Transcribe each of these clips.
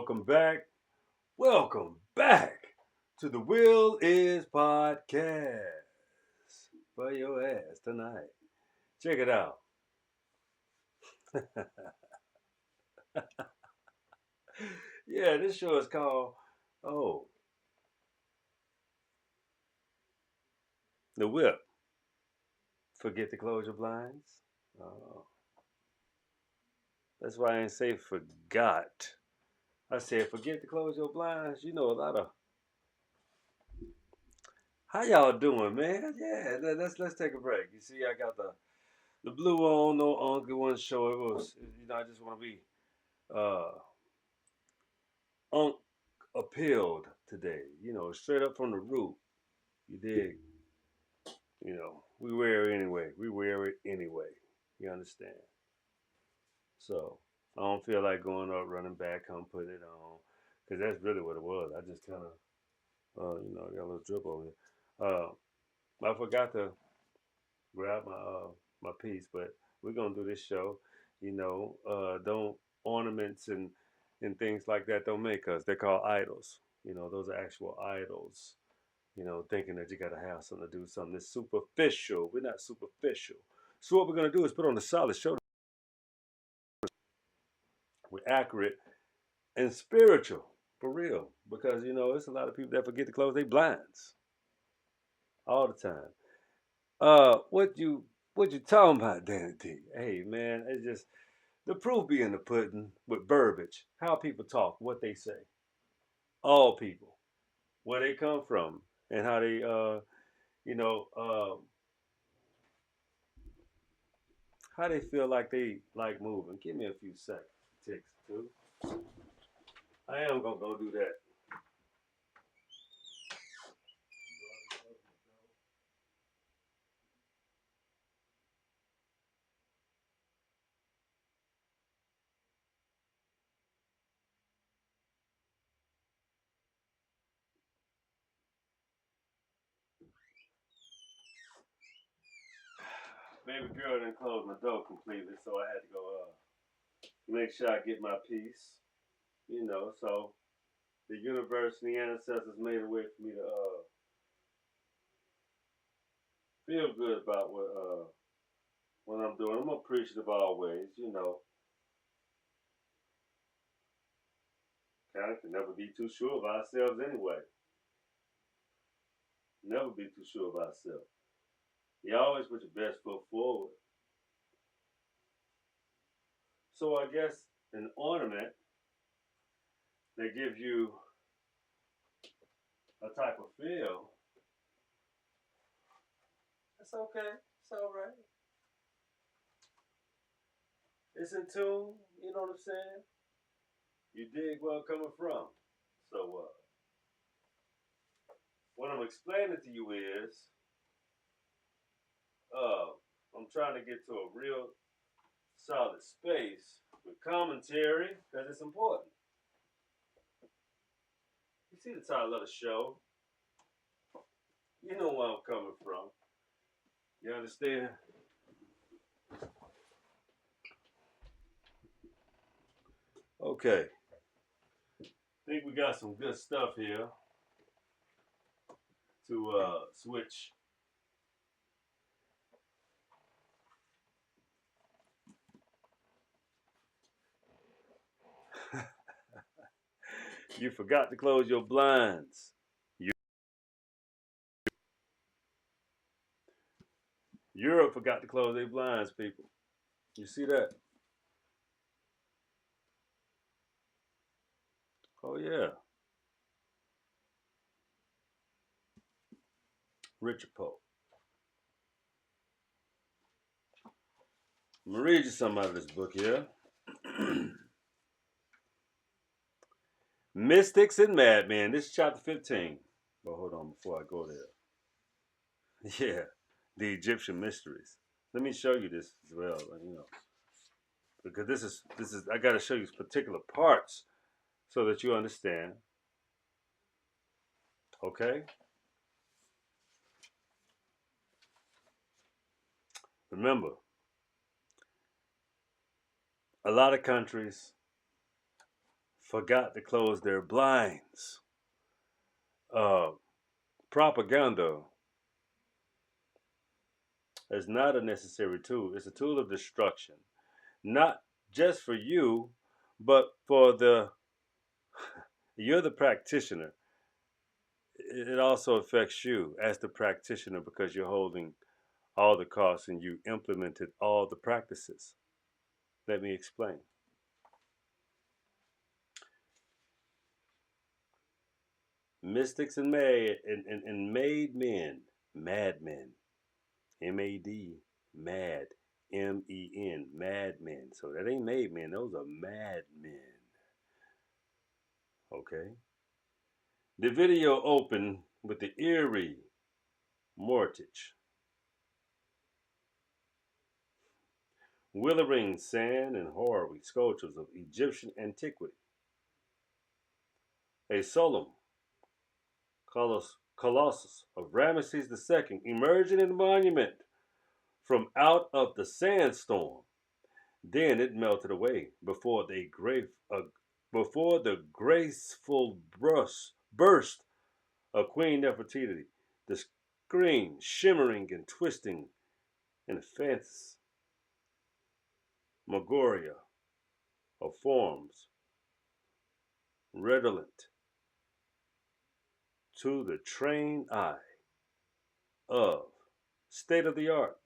welcome back. Welcome back to the Will Is Podcast for your ass tonight. Check it out. Yeah, this show is called Oh, the Whip. Forget to close your blinds. Oh, that's why I ain't say forgot. I said forget to close your blinds. You know a lot of how y'all doing, man? Yeah, let's take a break. You see, I got the blue on, no uncle one show. It was, I just want to be uh unk appealed today. Straight up from the root. You dig? We wear it anyway. We wear it anyway. You understand? So I don't feel like going up, running back, come put it on, because that's really what it was. I just kind of, I got a little drip over here. I forgot to grab my piece, but we're gonna do this show. Don't ornaments and things like that don't make us. They're called idols. Those are actual idols. Thinking that you gotta have something to do something that's superficial. We're not superficial. So what we're gonna do is put on a solid show. We're accurate and spiritual for real, because it's a lot of people that forget to close their blinds all the time. What you talking about, Danny T? Hey man, it's just the proof be in the pudding with verbiage, how people talk, what they say. All people, where they come from, and how they, you know, uh, how they feel like they like moving. Give me a few seconds, ticks too. I am gonna go do that. Baby girl didn't close my door completely, so I had to go make sure I get my piece. So the universe and the ancestors made a way for me to feel good about what I'm doing. I'm appreciative always. Kind of can never be too sure of ourselves anyway. Never be too sure of ourselves. You always put your best foot forward. So I guess an ornament that gives you a type of feel, it's okay. It's all right. It's in tune. You know what I'm saying? You dig where I'm coming from. So what I'm explaining to you is, uh, I'm trying to get to a real solid space with commentary because it's important. You see the title of the show. You know where I'm coming from. You understand? Okay. I think we got some good stuff here to switch. You forgot to close your blinds. Europe forgot to close their blinds, people. You see that? Oh yeah. Richard Poe. I'm gonna read you something out of this book here. Mystics and Madmen. This is chapter 15. But hold on before I go there. Yeah, the Egyptian mysteries. Let me show you this as well. Because this is I got to show you particular parts so that you understand. Okay. Remember, a lot of countries forgot to close their blinds. Uh, Propaganda is not a necessary tool. It's a tool of destruction, not just for you, but for the you're the practitioner. It also affects you as the practitioner because you're holding all the costs and you implemented all the practices. Let me explain. Mystics and made men, madmen, MAD, mad, MEN, madmen. So that ain't made men, those are madmen. Okay? The video opened with the eerie mortgage, withering sand and horror sculptures of Egyptian antiquity. A solemn colossus of Ramesses II emerging in the monument from out of the sandstorm. Then it melted away before the graceful burst of Queen Nefertiti, the screen shimmering and twisting in a phantasmagoria of forms redolent to the trained eye of state of the art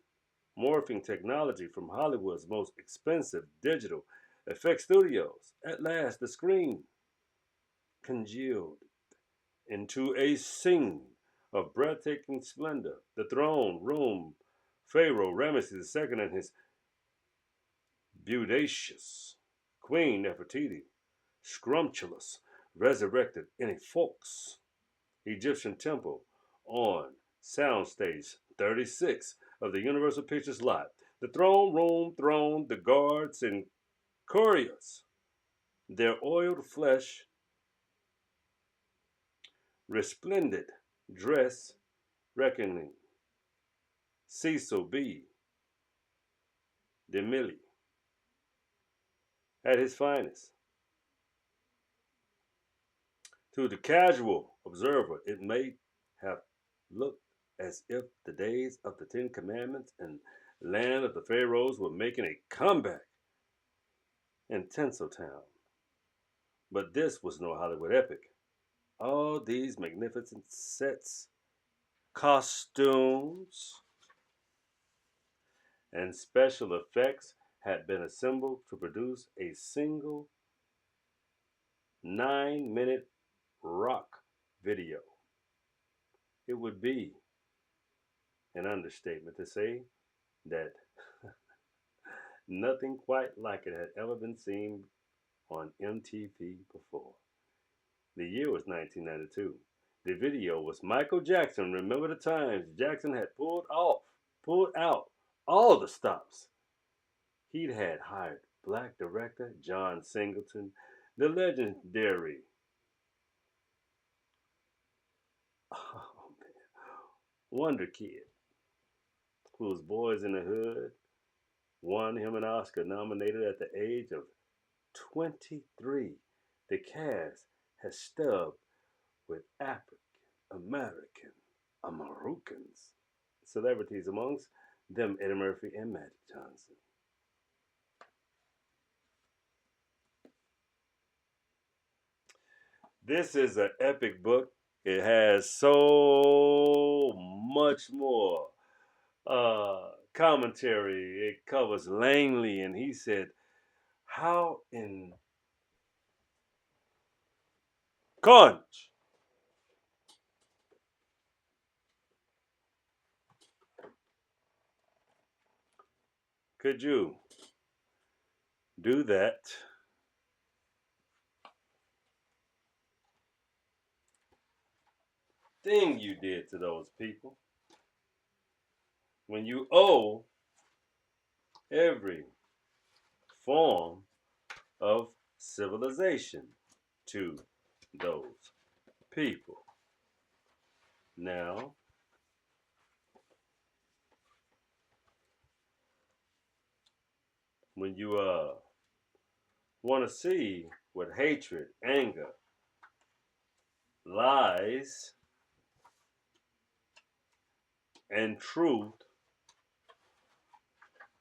morphing technology from Hollywood's most expensive digital effects studios. At last, the screen congealed into a scene of breathtaking splendor. The throne room, Pharaoh Ramesses II and his beaudacious Queen Nefertiti, scrumptious, resurrected in a false Egyptian temple on soundstage 36 of the Universal Pictures lot. The throne room throned the guards and couriers, their oiled flesh resplendent dress reckoning Cecil B. DeMille at his finest. To the casual observer, it may have looked as if the days of the Ten Commandments and land of the Pharaohs were making a comeback in Tinseltown. But this was no Hollywood epic. All these magnificent sets, costumes, and special effects had been assembled to produce a single 9-minute rock video. It would be an understatement to say that nothing quite like it had ever been seen on MTV before. The year was 1992. The video was Michael Jackson. Remember the times Jackson had pulled out all the stops. He'd had hired black director John Singleton, the legendary oh Wonder Kid, whose Boys in the Hood won him an Oscar nominated at the age of 23. The cast has stubbed with African American Americans celebrities, amongst them Eddie Murphy and Magic Johnson. This is an epic book. It has so much more commentary. It covers Langley, and he said, "How in carnage could you do that thing you did to those people when you owe every form of civilization to those people?" Now, when you want to see with hatred, anger, lies, and truth,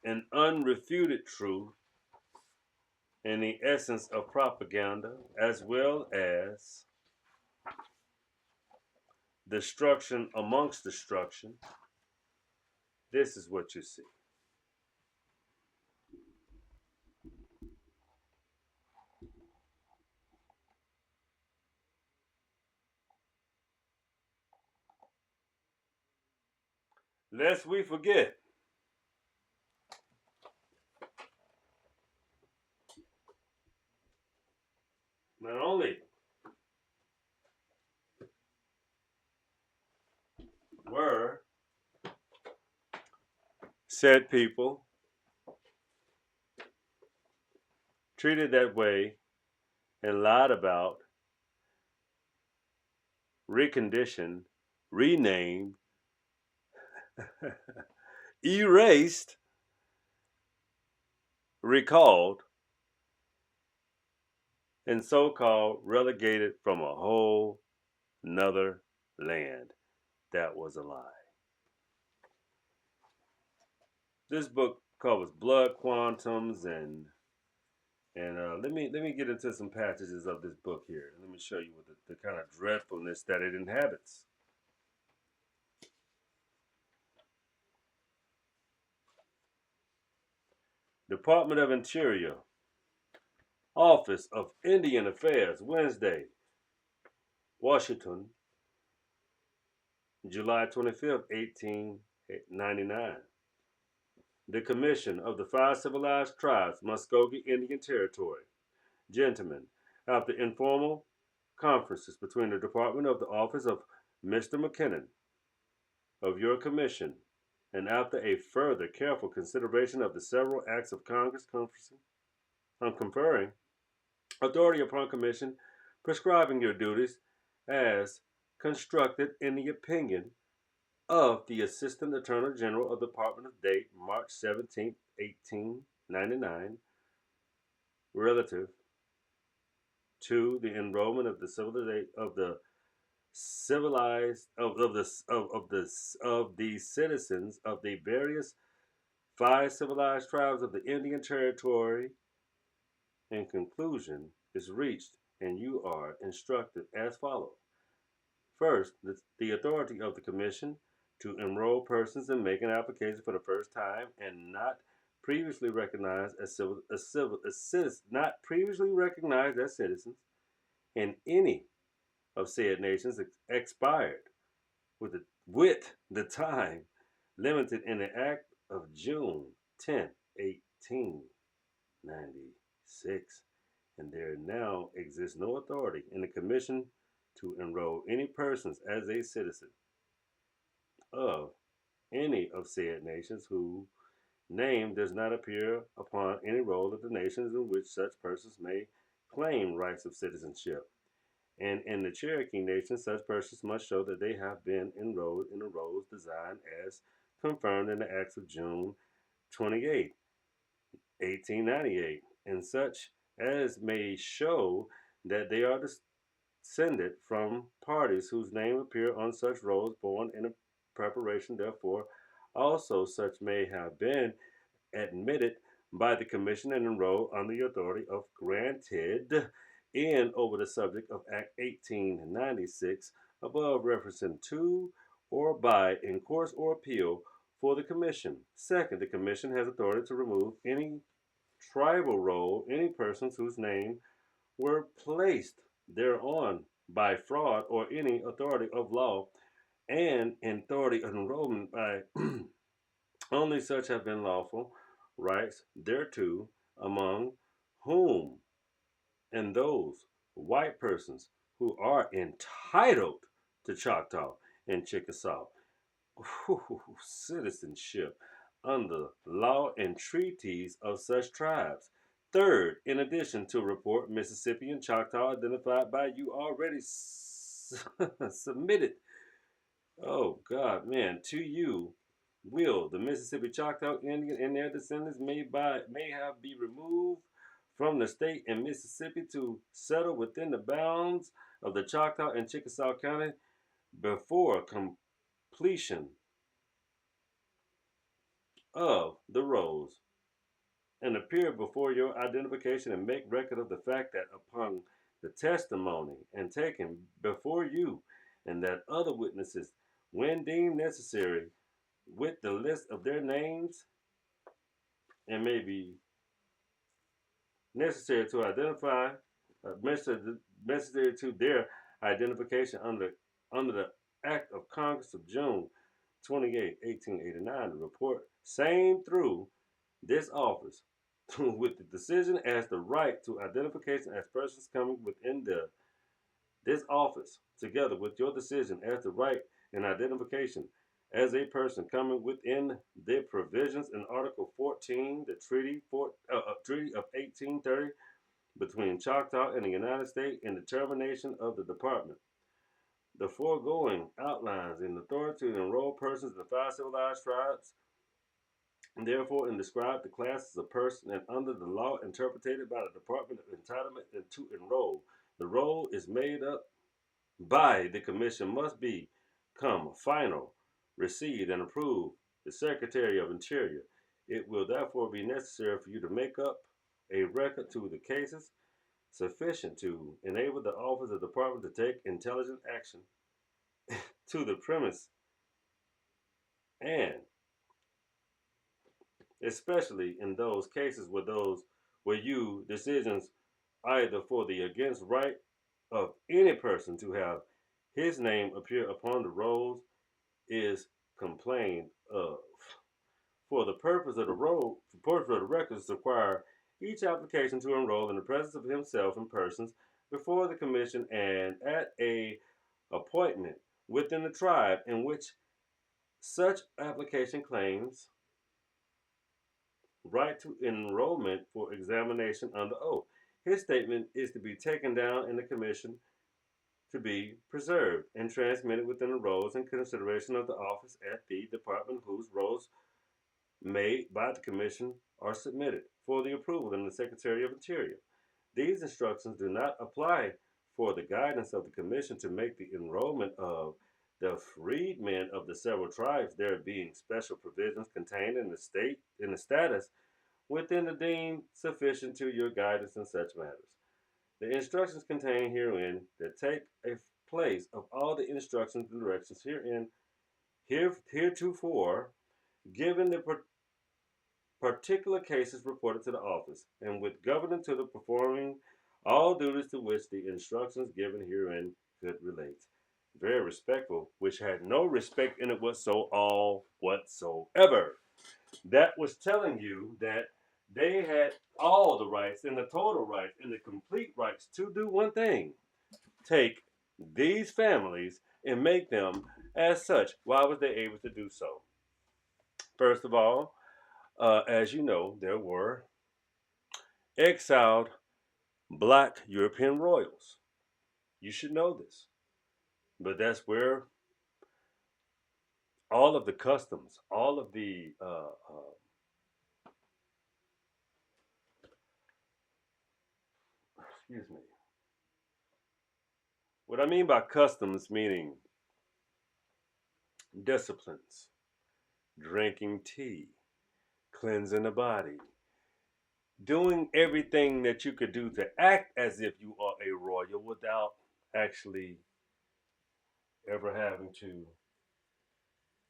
and unrefuted truth, and the essence of propaganda, as well as destruction amongst destruction. This is what you see. Lest we forget, not only were said people treated that way and lied about, reconditioned, renamed, erased, recalled, and so called relegated from a whole nother land. That was a lie. This book covers blood quantums and let me get into some passages of this book here. Let me show you what the kind of dreadfulness that it inhabits. Department of Interior, Office of Indian Affairs, Wednesday, Washington, July 25th, 1899. The Commission of the Five Civilized Tribes, Muskogee Indian Territory. Gentlemen, after informal conferences between the Department of the Office of Mr. McKinnon of your commission, and after a further careful consideration of the several acts of Congress conferring authority upon commission, prescribing your duties as constructed in the opinion of the Assistant Attorney General of the Department of State, March 17, 1899, relative to the enrollment of the civilized of the citizens of the various five civilized tribes of the Indian Territory, in conclusion is reached, and you are instructed as follows. First, the authority of the Commission to enroll persons in making application for the first time and not previously recognized as citizens in any of said nations expired with the time limited in the Act of June 10, 1896, and there now exists no authority in the Commission to enroll any persons as a citizen of any of said nations whose name does not appear upon any roll of the nations in which such persons may claim rights of citizenship. And in the Cherokee Nation, such persons must show that they have been enrolled in the rolls designed as confirmed in the Acts of June 28, 1898, and such as may show that they are descended from parties whose name appear on such rolls born in a preparation, therefore, also such may have been admitted by the Commission and enrolled under the authority of granted in over the subject of Act 1896 above referencing to or by in course or appeal for the Commission. Second, the Commission has authority to remove any tribal roll any persons whose name were placed thereon by fraud or any authority of law and authority of enrollment by only such have been lawful rights thereto, among whom and those white persons who are entitled to Choctaw and Chickasaw citizenship under law and treaties of such tribes. Third, in addition to report Mississippi and Choctaw identified by you already submitted, oh God, man, to you will the Mississippi Choctaw Indian and their descendants may have be removed from the state in Mississippi to settle within the bounds of the Choctaw and Chickasaw County before completion of the rolls, and appear before your identification and make record of the fact that upon the testimony and taken before you and that other witnesses, when deemed necessary, with the list of their names and may be necessary to identify, necessary to their identification under the Act of Congress of June 28, 1889, the report same through this office with the decision as the right to identification as persons coming within this office, together with your decision as the right and identification as a person coming within the provisions in Article 14, the Treaty of 1830 between Choctaw and the United States, and the termination of the department. The foregoing outlines an authority to enroll persons in the five civilized tribes, and therefore and describe the classes of person and under the law interpreted by the Department of Entitlement and to enroll. The roll is made up by the commission must become final, received, and approved the Secretary of Interior. It will therefore be necessary for you to make up a record to the cases sufficient to enable the office of the department to take intelligent action to the premise, and especially in those cases where you decisions either for the against right of any person to have his name appear upon the rolls is complained of. For the purpose of the roll, the purpose of the records require each application to enroll in the presence of himself and persons before the commission and at a appointment within the tribe in which such application claims right to enrollment for examination under oath. His statement is to be taken down in the commission to be preserved and transmitted within the rolls in consideration of the office at the department whose rolls made by the commission are submitted for the approval in the Secretary of Interior. These instructions do not apply for the guidance of the commission to make the enrollment of the freedmen of the several tribes, there being special provisions contained in the status within the deemed sufficient to your guidance in such matters. The instructions contained herein that take a place of all the instructions and directions heretofore given the particular cases reported to the office, and with government to the performing all duties to which the instructions given herein could relate. Very respectful, which had no respect in it whatsoever. That was telling you that they had all the rights and the total rights and the complete rights to do one thing: take these families and make them as such. Why was they able to do so? First of all, as you know, there were exiled black European royals. You should know this. But that's where all of the customs, all of the, excuse me, what I mean by customs meaning disciplines, drinking tea, cleansing the body, doing everything that you could do to act as if you are a royal without actually ever having to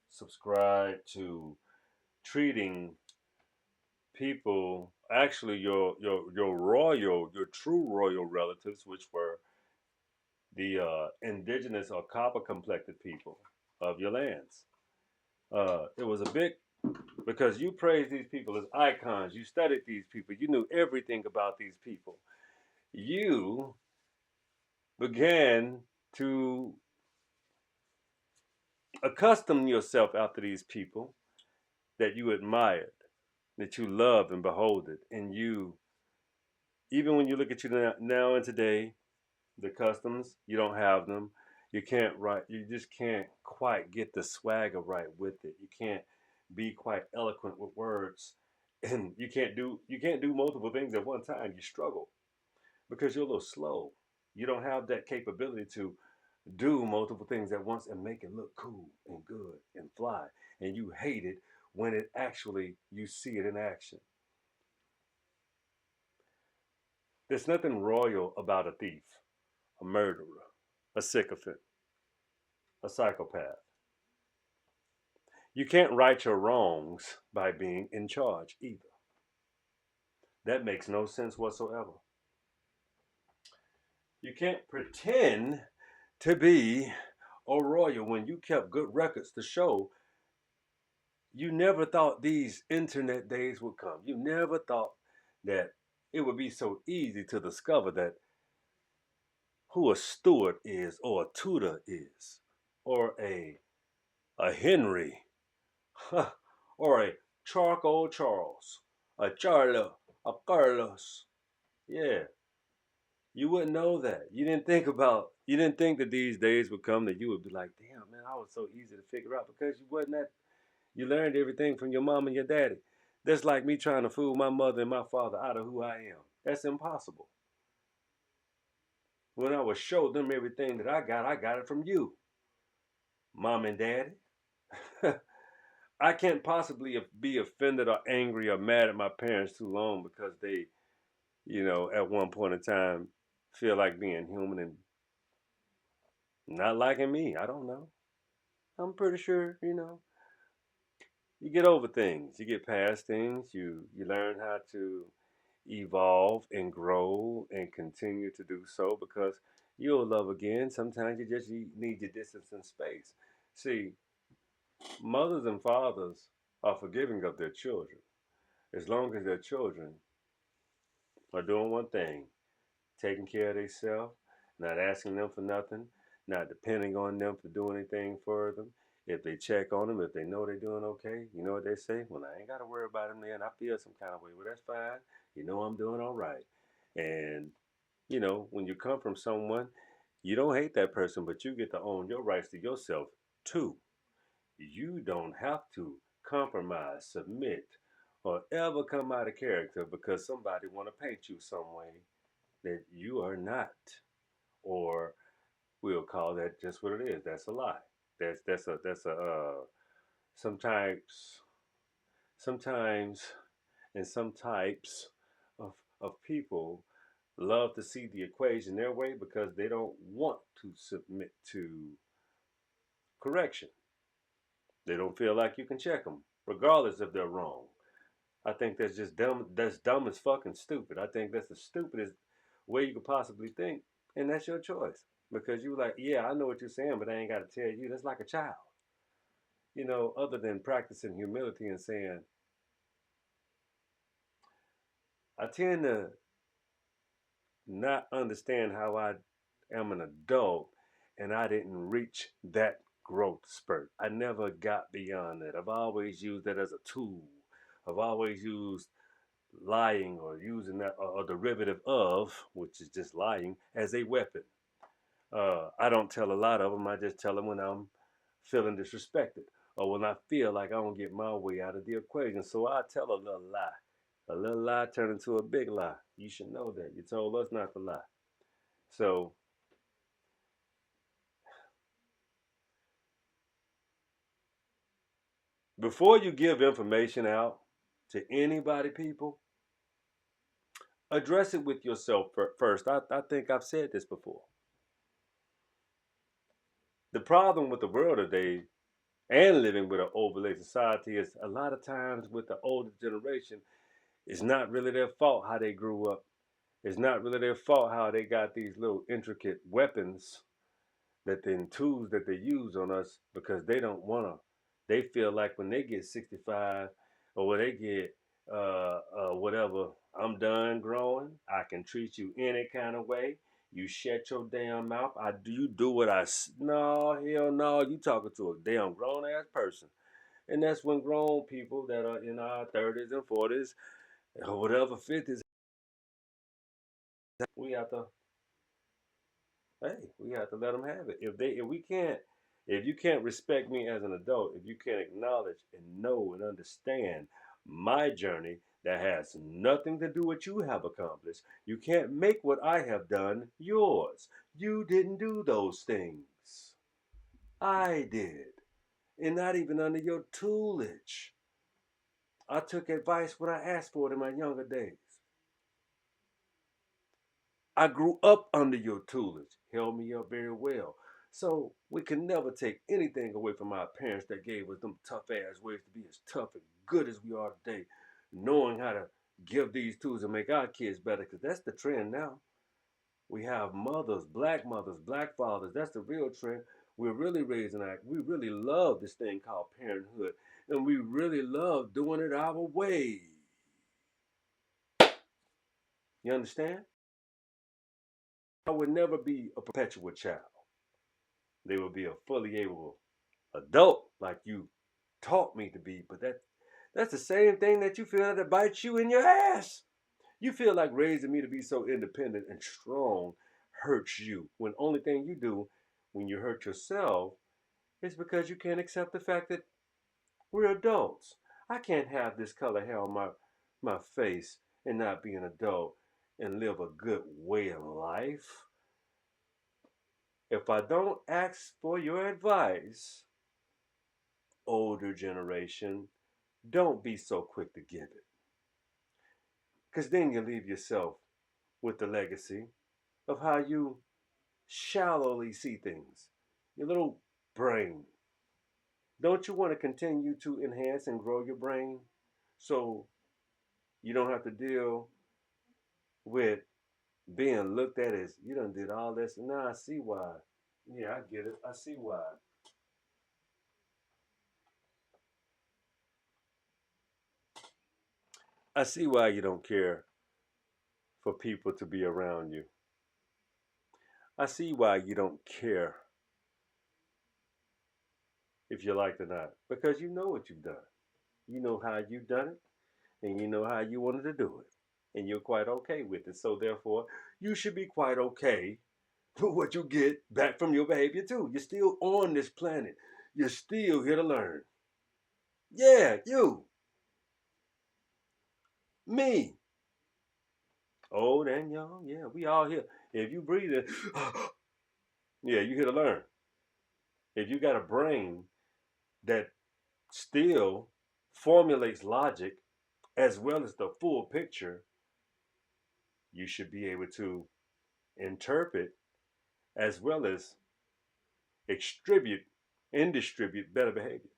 subscribe to treating people, actually your true royal relatives, which were the indigenous or copper complected people of your lands. It was a big, because you praised these people as icons, you studied these people, you knew everything about these people. You began to accustom yourself after these people that you admired, that you love and beholded. And you, even when you look at you now and today, the customs, you don't have them. You can't write, you just can't quite get the swagger right with it. You can't be quite eloquent with words and you can't do multiple things at one time. You struggle because you're a little slow. You don't have that capability to do multiple things at once and make it look cool and good and fly. And you hate it when it actually you see it in action. There's nothing royal about a thief, a murderer, a sycophant, a psychopath. You can't right your wrongs by being in charge either. That makes no sense whatsoever. You can't pretend to be a royal when you kept good records to show you never thought these internet days would come. You never thought that it would be so easy to discover that who a Stewart is or a Tudor is or a Henry or a Charcoal Charles, a Charlo, a Carlos. Yeah, you wouldn't know that. You didn't think that these days would come that you would be like, damn man, I was so easy to figure out because you wasn't that. You learned everything from your mom and your daddy. That's like me trying to fool my mother and my father out of who I am. That's impossible. When I would show them everything that I got it from you, mom and daddy. I can't possibly be offended or angry or mad at my parents too long because they, at one point in time feel like being human and not liking me. I don't know. I'm pretty sure, you get over things, you get past things, you learn how to evolve and grow and continue to do so because you'll love again. Sometimes you just need your distance and space. See, mothers and fathers are forgiving of their children as long as their children are doing one thing, taking care of themselves, not asking them for nothing, not depending on them to do anything for them. If they check on them, if they know they're doing okay, you know what they say? Well, I ain't got to worry about them then. I feel some kind of way. Well, that's fine. You know I'm doing all right. And, when you come from someone, you don't hate that person, but you get to own your rights to yourself too. You don't have to compromise, submit, or ever come out of character because somebody want to paint you some way that you are not, or we'll call that just what it is. That's a lie. That's a sometimes sometimes and some types of people love to see the equation their way because they don't want to submit to correction. They don't feel like you can check them, regardless if they're wrong. I think that's just dumb. That's dumb as fucking stupid. I think that's the stupidest way you could possibly think, and that's your choice because you like, yeah, I know what you're saying, but I ain't got to tell you. That's like a child, Other than practicing humility and saying, I tend to not understand how I am an adult and I didn't reach that growth spurt. I never got beyond that. I've always used that as a tool. I've always used lying or using that or a derivative of, which is just lying, as a weapon. I don't tell a lot of them. I just tell them when I'm feeling disrespected or when I feel like I don't get my way out of the equation. So I tell a little lie. A little lie turned into a big lie. You should know that. You told us not to lie. So before you give information out to anybody, people, address it with yourself first. I think I've said this before. The problem with the world today and living with an overlay society is a lot of times with the older generation, it's not really their fault how they grew up. It's not really their fault how they got these little intricate weapons that then tools that they use on us because they don't want to. They feel like when they get 65 or when they get whatever, I'm done growing. I can treat you any kind of way. You shut your damn mouth. You do what no, hell no. You talking to a damn grown ass person. And that's when grown people that are in our 30s and 40s or whatever 50s, we have to hey, we have to let them have it. If you can't respect me as an adult, if you can't acknowledge and know and understand my journey, That has nothing to do with what you have accomplished. You can't make what I have done yours. You didn't do those things. I did. And not even under your tutelage. I took advice when I asked for it in my younger days. I grew up under your tutelage, held me up very well. So we can never take anything away from our parents that gave us them tough ass ways to be as tough and good as we are today, knowing how to give these tools and make our kids better, because that's the trend now. We have mothers, black fathers. That's the real trend. We're really raising our, we really love this thing called parenthood, and we really love doing it our way. You understand? I would never be a perpetual child. They will be a fully able adult like you taught me to be. But that's the same thing that you feel that bites you in your ass. You feel like raising me to be so independent and strong hurts you, when only thing you do when you hurt yourself is because you can't accept the fact that we're adults. I can't have this color hair on my face and not be an adult and live a good way of life. If I don't ask for your advice, older generation, don't be so quick to give it. Because then you leave yourself with the legacy of how you shallowly see things. Your little brain. Don't you want to continue to enhance and grow your brain so you don't have to deal with being looked at as you done did all this? Now I see why. Yeah, I get it. I see why. I see why you don't care for people to be around you. I see why you don't care if you like it or not. Because you know what you've done. You know how you've done it, and you know how you wanted to do it. And you're quite okay with it. So therefore, you should be quite okay with what you get back from your behavior too. You're still on this planet. You're still here to learn. Yeah, you, me, old and young. Yeah, we all here. If you breathe it, yeah, you here to learn. If you got a brain that still formulates logic as well as the full picture, you should be able to interpret as well as extribute and distribute better behavior.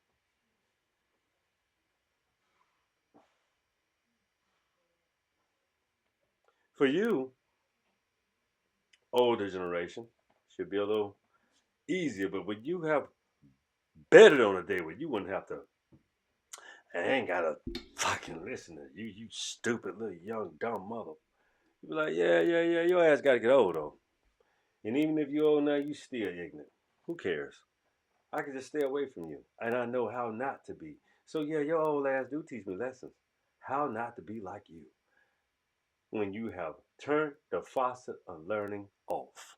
For you, older generation, should be a little easier, but when you have betted on a day where you wouldn't have to, I ain't gotta fucking listen to you, you stupid little young dumb mother. You be like, yeah, your ass gotta get old though. And even if you're old now, you still ignorant. Who cares? I can just stay away from you. And I know how not to be. So yeah, your old ass do teach me lessons. How not to be like you when you have turned the faucet of learning off.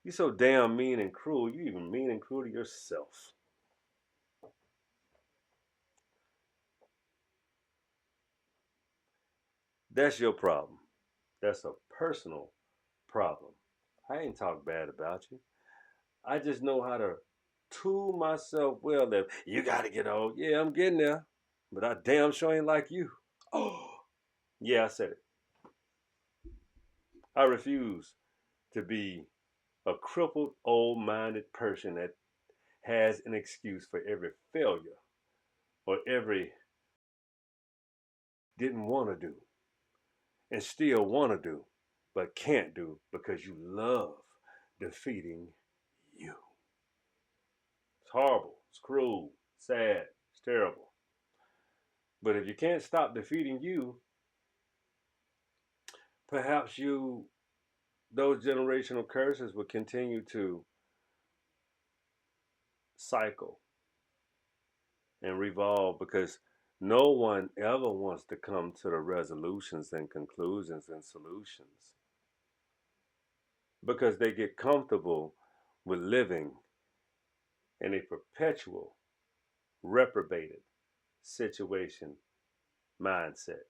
You're so damn mean and cruel. You even mean and cruel to yourself. That's your problem. That's a personal problem. I ain't talk bad about you. I just know how to tool myself well that you gotta get old. Yeah, I'm getting there. But I damn sure ain't like you. Oh, yeah, I said it. I refuse to be a crippled, old minded person that has an excuse for every failure or every didn't want to do and still want to do but can't do because you love defeating you. It's horrible, it's cruel, sad, it's terrible. But if you can't stop defeating you, perhaps you those generational curses will continue to cycle and revolve because no one ever wants to come to the resolutions and conclusions and solutions because they get comfortable with living in a perpetual reprobated situation mindset.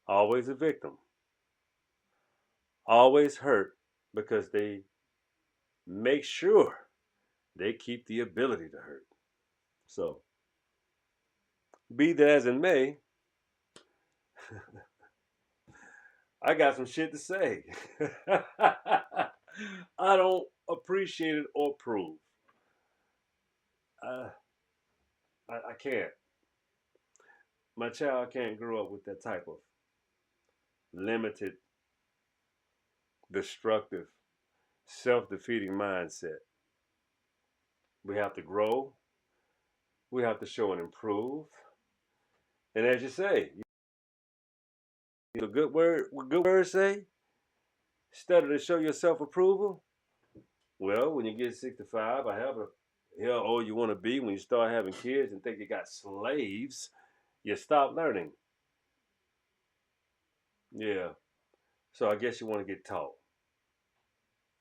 Always a victim, always hurt because they make sure they keep the ability to hurt. So, be that as it may, I got some shit to say. I don't appreciate it or approve. Uh, I can't. My child can't grow up with that type of limited, destructive, self defeating mindset. We have to grow, we have to show and improve. And as you say, the good words say, study to show your self approval. Well, when you get 65, I have a hell old you want to be when you start having kids and think you got slaves, you stop learning. Yeah. So I guess you want to get taught.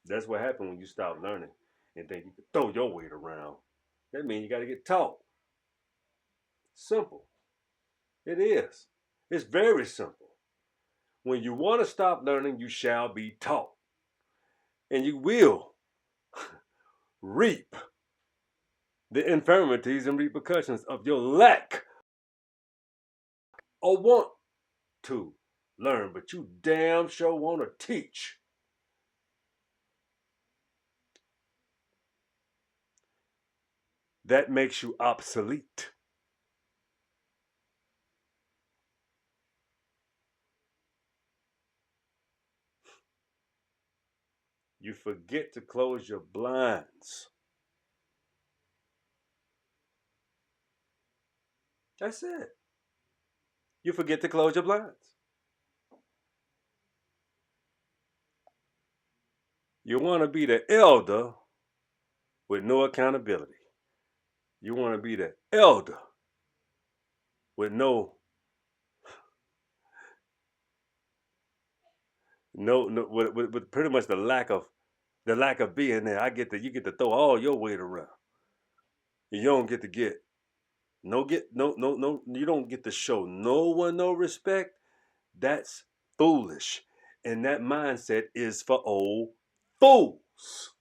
That's what happened when you stop learning and think you can throw your weight around. That means you got to get taught. Simple. It is. It's very simple. When you want to stop learning, you shall be taught. And you will reap the infirmities and repercussions of your lack or want to learn, but you damn sure want to teach. That makes you obsolete. You forget to close your blinds. That's it. You forget to close your blinds. You want to be the elder with no accountability. You want to be the elder with no with pretty much the lack of being there. You get to throw all your weight around. You don't get to get no you don't get to show no one no respect. That's foolish. And that mindset is for old fools.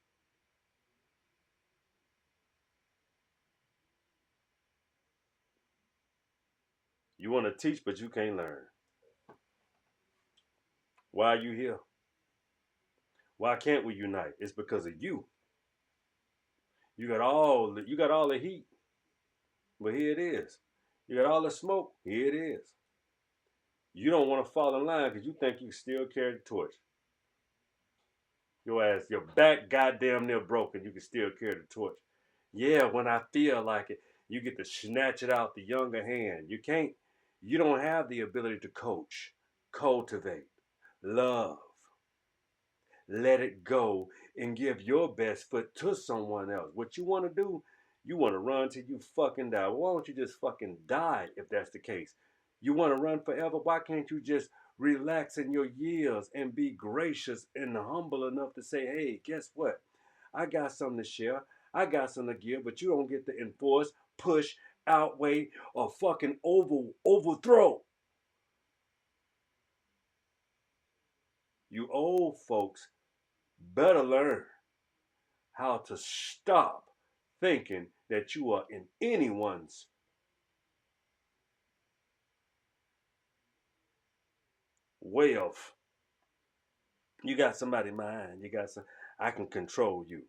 You want to teach, but you can't learn. Why are you here? Why can't we unite? It's because of you. You got all the heat, but here it is. You got all the smoke, here it is. You don't want to fall in line because you think you still carry the torch. Your back goddamn near broken, you can still carry the torch. Yeah, when I feel like it, you get to snatch it out the younger hand. You don't have the ability to coach, cultivate, love, let it go, and give your best foot to someone else. What you want to do, you want to run till you fucking die. Why don't you just fucking die if that's the case? You want to run forever? Why can't you just relax in your years and be gracious and humble enough to say, hey, guess what? I got something to share. I got something to give, but you don't get to enforce, push, outweigh, or fucking overthrow. You old folks better learn how to stop thinking that you are in anyone's way of. You got somebody mind. You got some. I can control you.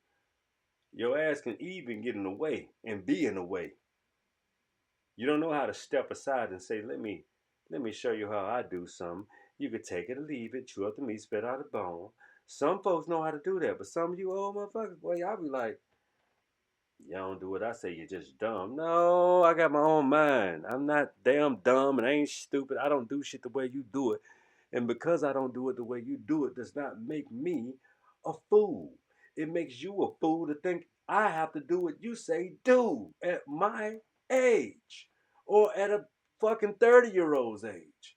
Your ass can even get in the way and be in the way. You don't know how to step aside and say, let me show you how I do something. You could take it or leave it, chew up the meat, spit out the bone. Some folks know how to do that, but some of you old motherfuckers, boy, y'all be like, you don't do what I say, you're just dumb. No, I got my own mind. I'm not damn dumb and I ain't stupid. I don't do shit the way you do it. And because I don't do it the way you do it does not make me a fool. It makes you a fool to think I have to do what you say do at my age or at a fucking 30-year-old's age.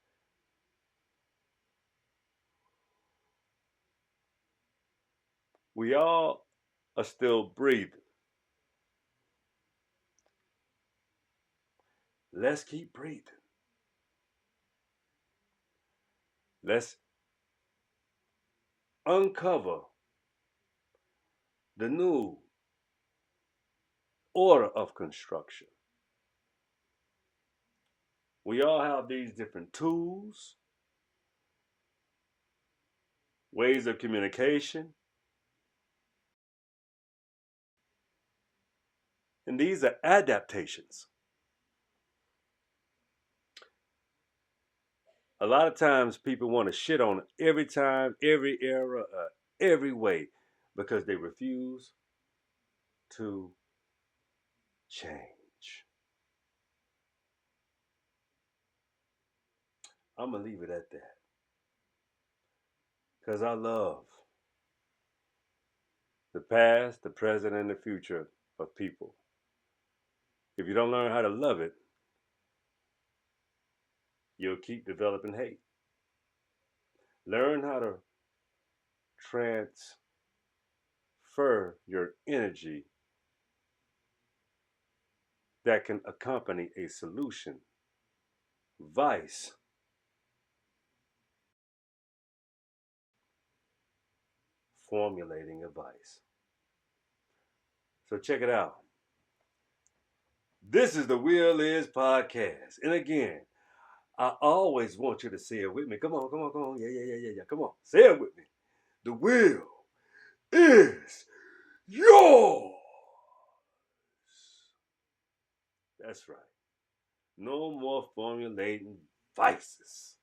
We all are still breathing. Let's keep breathing. Let's uncover the new order of construction. We all have these different tools, ways of communication, and these are adaptations. A lot of times people want to shit on every time, every era, every way because they refuse to change. I'm going to leave it at that because I love the past, the present, and the future of people. If you don't learn how to love it, you'll keep developing hate. Learn how to transfer your energy that can accompany a solution. Vice, formulating a vice. So check it out. This is the Will Is Podcast. And again, I always want you to say it with me. Come on, come on, come on. Yeah. Come on. Say it with me. The will is yours. That's right. No more formulating vices.